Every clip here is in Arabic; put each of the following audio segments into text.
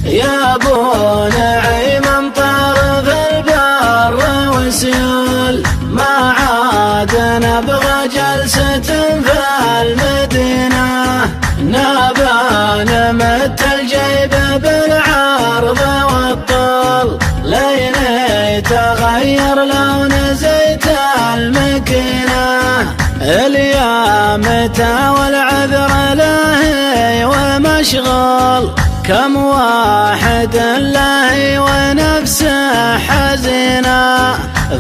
يا ابو نعيم امطار في البر وسيول، ما عاد نبغى جلسة في المدينة، نبى نمت الجيب بالعرض والطول، لين يتغير لون زيت المكينة، اليامته والعذر له ومشغول، كم واحد له ونفسه حزينة،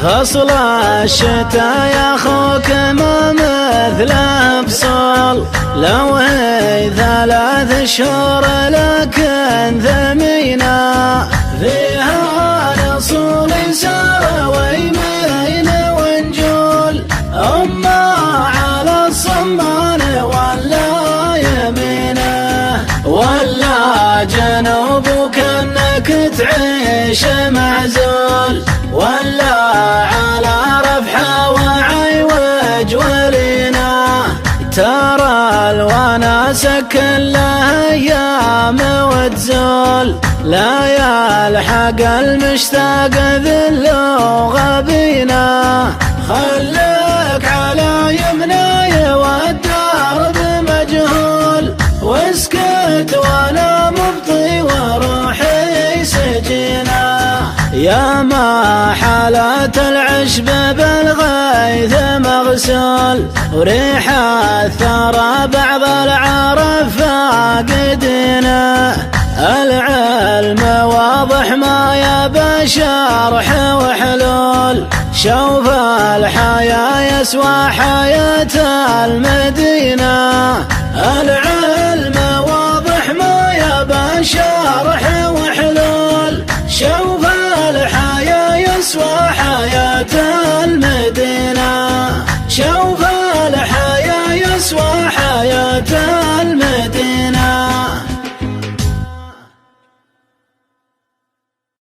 فصل الشتاء يا اخوك ما مثله بصول، لو هي 3 شهور لكن ثمينة، فيها نصول يسار ويمين ونجول، أما على الصمان ولا يمينه، ولا جنوبك انك تعيش معزول، ولا على رفحة وعيوج ولينا، ترى الوناس كلها ايام وتزول، لا يلحق المشتاق ذل وغبينا، خليك على يمناي والدرب مجهول، واسكت وانا مبطي وروحي سجينة، يا ما حالات العشب بالغيث مغسول، وريح الثرى بعض العرف فاقدينه، العلم واضح ما يبى شرح وحلول، شوف الحياة يسوى حياة المدينة.